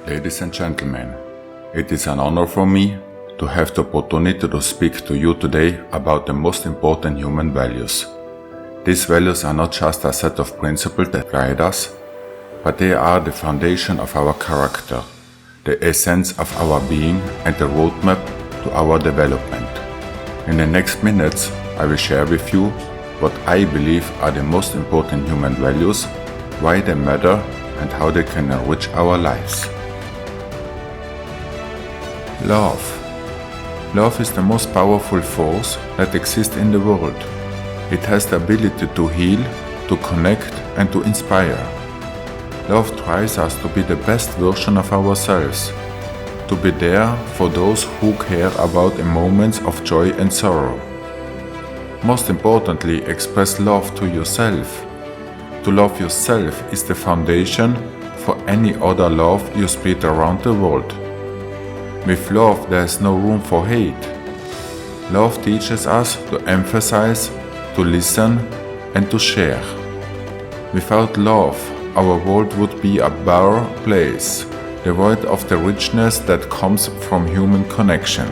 Ladies and gentlemen, it is an honor for me to have the opportunity to speak to you today about the most important human values. These values are not just a set of principles that guide us, but they are the foundation of our character, the essence of our being, and the roadmap to our development. In the next minutes, I will share with you what I believe are the most important human values, why they matter, and how they can enrich our lives. Love. Love is the most powerful force that exists in the world. It has the ability to heal, to connect, and to inspire. Love drives us to be the best version of ourselves, to be there for those who care about in moments of joy and sorrow. Most importantly, express love to yourself. To love yourself is the foundation for any other love you spread around the world. With love, there is no room for hate. Love teaches us to emphasize, to listen, and to share. Without love, our world would be a bare place, devoid of the richness that comes from human connection.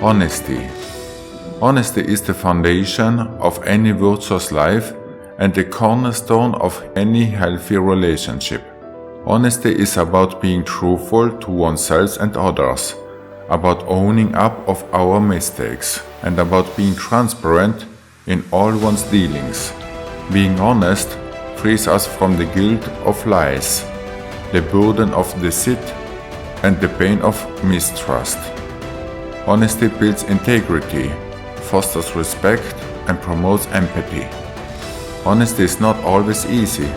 Honesty. Honesty is the foundation of any virtuous life and the cornerstone of any healthy relationship. Honesty is about being truthful to oneself and others, about owning up of our mistakes, and about being transparent in all one's dealings. Being honest frees us from the guilt of lies, the burden of deceit, and the pain of mistrust. Honesty builds integrity, fosters respect, and promotes empathy. Honesty is not always easy,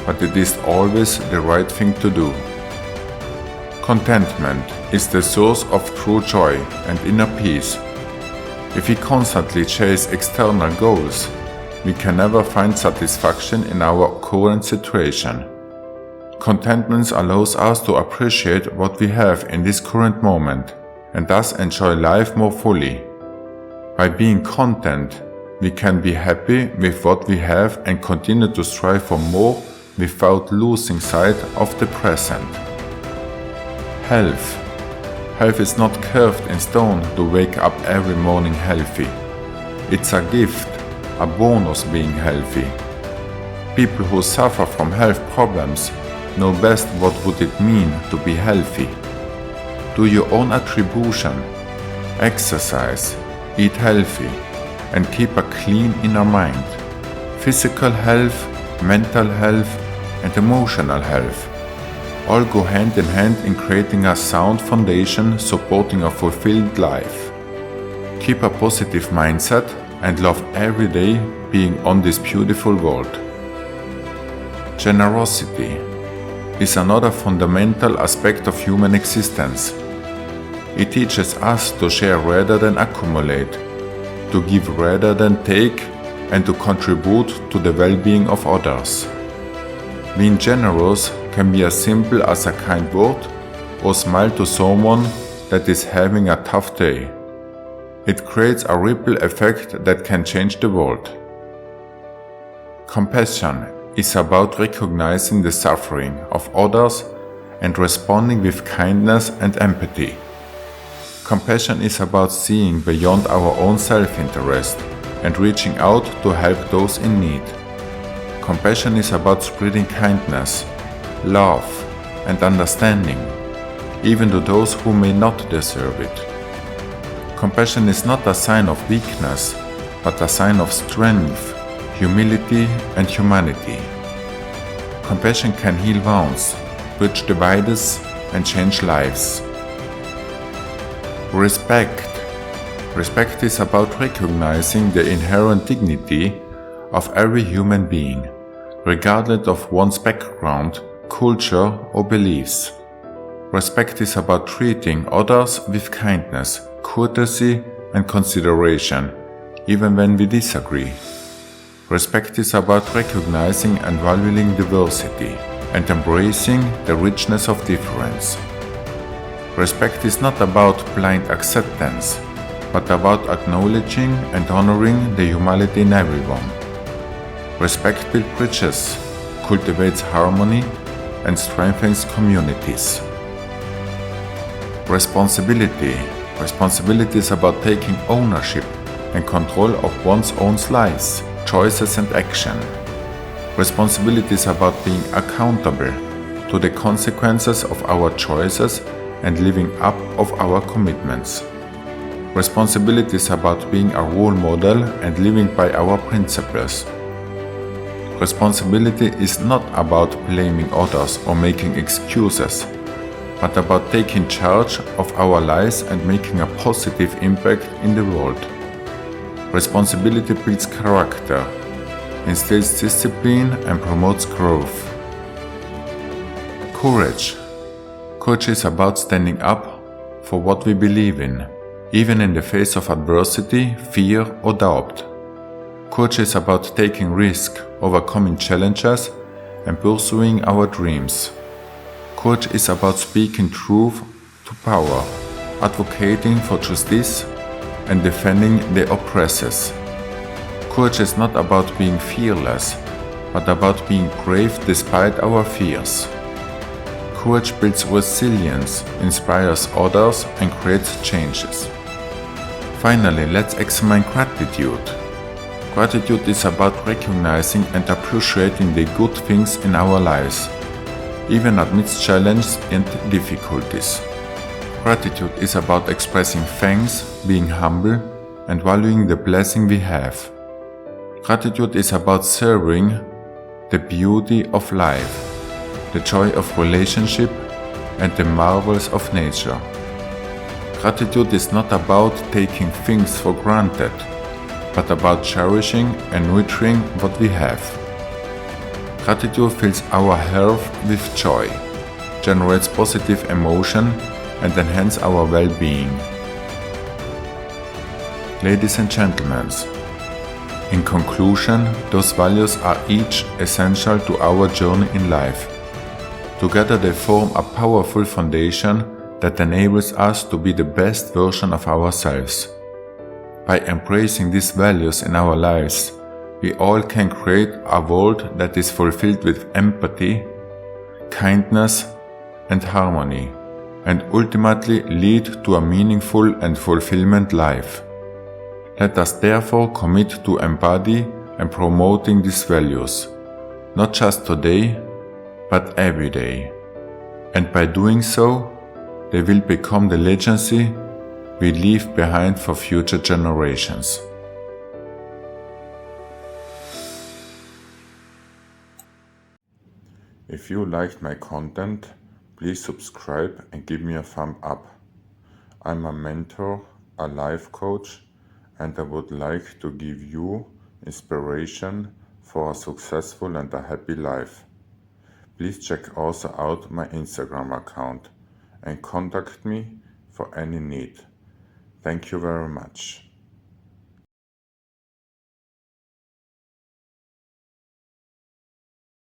but it is always the right thing to do. Contentment is the source of true joy and inner peace. If we constantly chase external goals, we can never find satisfaction in our current situation. Contentment allows us to appreciate what we have in this current moment and thus enjoy life more fully. By being content, we can be happy with what we have and continue to strive for more without losing sight of the present. Health. Health is not carved in stone to wake up every morning healthy. It's a gift, a bonus being healthy. People who suffer from health problems know best what would it mean to be healthy. Do your own attribution, exercise, eat healthy, and keep a clean inner mind. Physical health, mental health, and emotional health all go hand in hand in creating a sound foundation supporting a fulfilled life. Keep a positive mindset and love every day being on this beautiful world. Generosity is another fundamental aspect of human existence. It teaches us to share rather than accumulate, to give rather than take, and to contribute to the well-being of others. Being generous can be as simple as a kind word or smile to someone that is having a tough day. It creates a ripple effect that can change the world. Compassion is about recognizing the suffering of others and responding with kindness and empathy. Compassion is about seeing beyond our own self-interest and reaching out to help those in need. Compassion is about spreading kindness, love, and understanding, even to those who may not deserve it. Compassion is not a sign of weakness, but a sign of strength, humility, and humanity. Compassion can heal wounds, bridge divides, and change lives. Respect. Respect is about recognizing the inherent dignity of every human being, regardless of one's background, culture, or beliefs. Respect is about treating others with kindness, courtesy, and consideration, even when we disagree. Respect is about recognizing and valuing diversity and embracing the richness of difference. Respect is not about blind acceptance, but about acknowledging and honoring the humanity in everyone. Respect builds bridges, cultivates harmony, and strengthens communities. Responsibility. Responsibility is about taking ownership and control of one's own lives, choices and action. Responsibility is about being accountable to the consequences of our choices and living up of our commitments. Responsibility is about being a role model and living by our principles. Responsibility is not about blaming others or making excuses, but about taking charge of our lives and making a positive impact in the world. Responsibility builds character, instills discipline and promotes growth. Courage. Courage is about standing up for what we believe in, even in the face of adversity, fear or doubt. Courage is about taking risk, overcoming challenges and pursuing our dreams. Courage is about speaking truth to power, advocating for justice and defending the oppressors. Courage is not about being fearless, but about being brave despite our fears. Courage builds resilience, inspires others, and creates changes. Finally, let's examine gratitude. Gratitude is about recognizing and appreciating the good things in our lives, even amidst challenges and difficulties. Gratitude is about expressing thanks, being humble, and valuing the blessing we have. Gratitude is about savoring the beauty of life, the joy of relationship, and the marvels of nature. Gratitude is not about taking things for granted, but about cherishing and nurturing what we have. Gratitude fills our heart with joy, generates positive emotion, and enhances our well-being. Ladies and gentlemen, in conclusion, those values are each essential to our journey in life. Together they form a powerful foundation that enables us to be the best version of ourselves. By embracing these values in our lives, we all can create a world that is fulfilled with empathy, kindness, and harmony, and ultimately lead to a meaningful and fulfillment life. Let us therefore commit to embody and promoting these values, not just today, but every day. And by doing so, they will become the legacy we leave behind for future generations. If you liked my content, please subscribe and give me a thumb up. I'm a mentor, a life coach, and I would like to give you inspiration for a successful and a happy life. Please check also out my Instagram account and contact me for any need. Thank you very much.